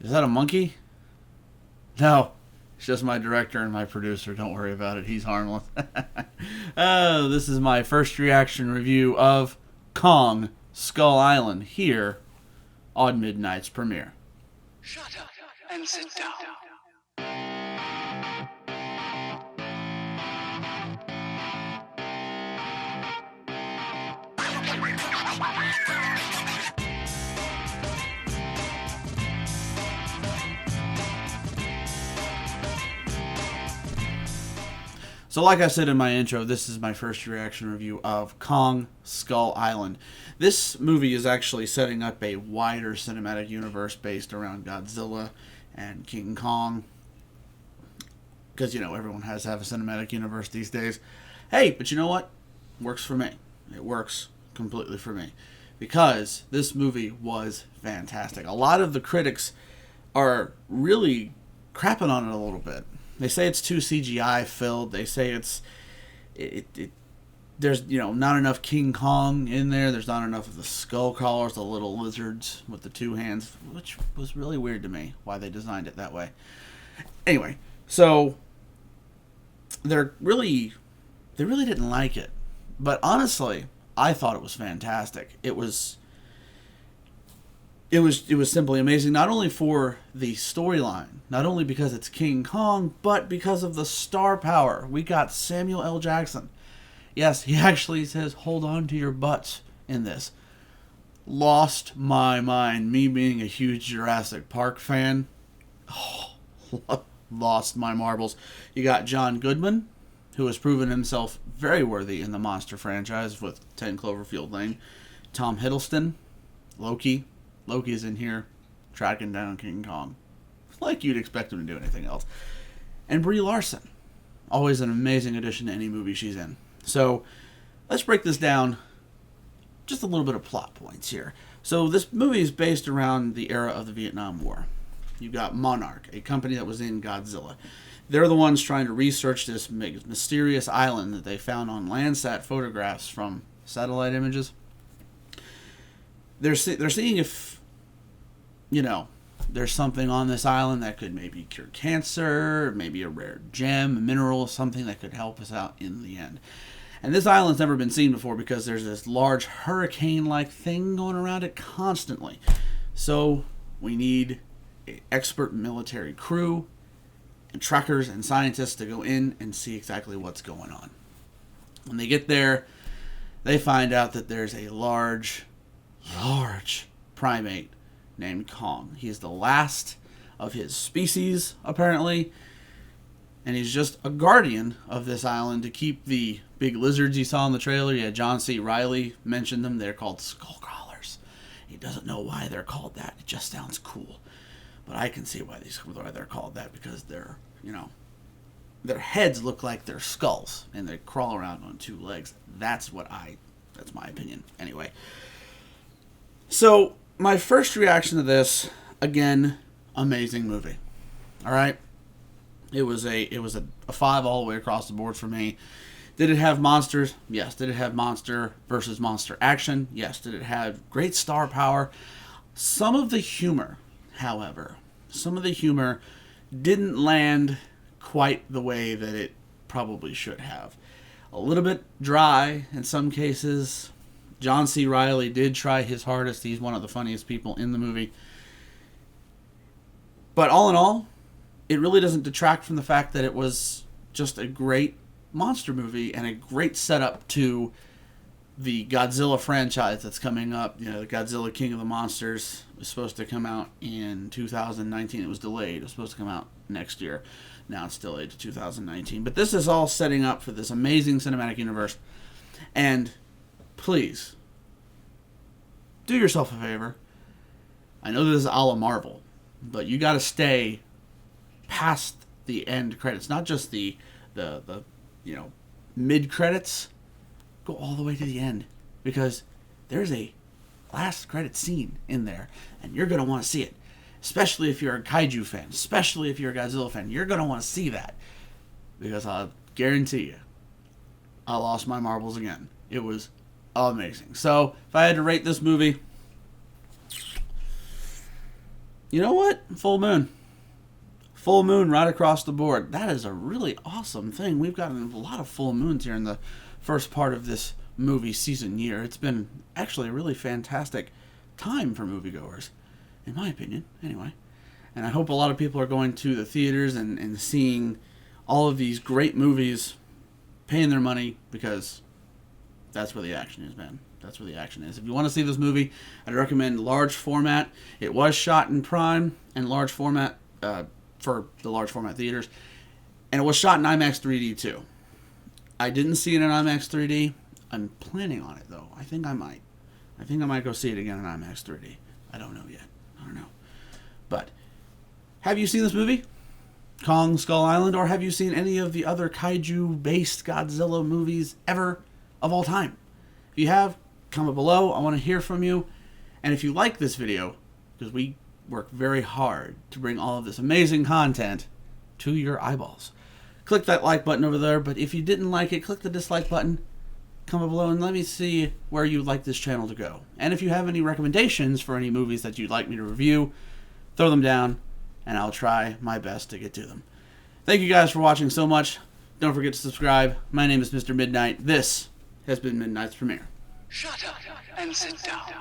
Is that a monkey? No. It's just my director and my producer. Don't worry about it. He's harmless. Oh, this is my first reaction review of Kong Skull Island here on Midnight's premiere. Shut up and sit down. So like I said in my intro, this is my first reaction review of Kong Skull Island. This movie is actually setting up a wider cinematic universe based around Godzilla and King Kong. Because, you know, everyone has to have a cinematic universe these days. Hey, but you know what? Works for me. It works completely for me. Because this movie was fantastic. A lot of the critics are really crapping on it a little bit. They say it's too CGI filled. They say there's, you know, not enough King Kong in there. There's not enough of the skull crawlers, the little lizards with the two hands, which was really weird to me why they designed it that way. Anyway, so they really didn't like it. But honestly, I thought it was fantastic. It was simply amazing, not only for the storyline, not only because it's King Kong, but because of the star power. We got Samuel L. Jackson. Yes, he actually says, "Hold on to your butts" in this. Lost my mind. Me being a huge Jurassic Park fan. Oh, lost my marbles. You got John Goodman, who has proven himself very worthy in the monster franchise with 10 Cloverfield Lane. Tom Hiddleston, Loki. Loki's in here tracking down King Kong. Like you'd expect him to do anything else. And Brie Larson. Always an amazing addition to any movie she's in. So, let's break this down. Just a little bit of plot points here. So, this movie is based around the era of the Vietnam War. You've got Monarch, a company that was in Godzilla. They're the ones trying to research this mysterious island that they found on Landsat photographs from satellite images. They're seeing if, you know, there's something on this island that could maybe cure cancer, maybe a rare gem, a mineral, something that could help us out in the end. And this island's never been seen before because there's this large hurricane-like thing going around it constantly. So we need an expert military crew and truckers and scientists to go in and see exactly what's going on. When they get there, they find out that there's a large primate named Kong. He's the last of his species, apparently, and he's just a guardian of this island to keep the big lizards you saw in the trailer. Yeah, John C. Reilly mentioned them. They're called skull crawlers. He doesn't know why they're called that. It just sounds cool. But I can see why they're called that, because they're, you know, their heads look like their skulls, and they crawl around on two legs. That's my opinion. Anyway. So, my first reaction to this, again, amazing movie. All right? It was a 5 all the way across the board for me. Did it have monsters? Yes. Did it have monster versus monster action? Yes. Did it have great star power? Some of the humor, however, didn't land quite the way that it probably should have. A little bit dry in some cases. John C. Reilly did try his hardest. He's one of the funniest people in the movie. But all in all, it really doesn't detract from the fact that it was just a great monster movie and a great setup to the Godzilla franchise that's coming up. You know, the Godzilla King of the Monsters was supposed to come out in 2019. It was delayed. It was supposed to come out next year. Now it's delayed to 2019. But this is all setting up for this amazing cinematic universe. And please, do yourself a favor. I know this is a la Marvel, but you got to stay past the end credits, not just the you know, mid credits. Go all the way to the end, because there's a last credit scene in there, and you're gonna want to see it. Especially if you're a kaiju fan, especially if you're a Godzilla fan, you're gonna want to see that, because I'll guarantee you, I lost my marbles again. It was amazing. So if I had to rate this movie, You know what? Full moon. Full moon right across the board. That is a really awesome thing. We've gotten a lot of full moons here in the first part of this movie season year. It's been actually a really fantastic time for moviegoers, in my opinion, anyway. And I hope a lot of people are going to the theaters and seeing all of these great movies, paying their money, because that's where the action is, man. That's where the action is. If you want to see this movie, I'd recommend large format. It was shot in Prime and large format for the large format theaters. And it was shot in IMAX 3D too. I didn't see it in IMAX 3D. I'm planning on it though. I think I might. I think I might go see it again in IMAX 3D. I don't know yet. I don't know. But have you seen this movie? Kong Skull Island, or have you seen any of the other kaiju-based Godzilla movies ever of all time? If you have, comment below. I want to hear from you. And if you like this video, because we work very hard to bring all of this amazing content to your eyeballs, click that like button over there. But if you didn't like it, click the dislike button. Comment below and let me see where you'd like this channel to go. And if you have any recommendations for any movies that you'd like me to review, throw them down, and I'll try my best to get to them. Thank you guys for watching so much. Don't forget to subscribe. My name is Mr. Midnight. This has been Midnight's Premiere. Shut up and sit down.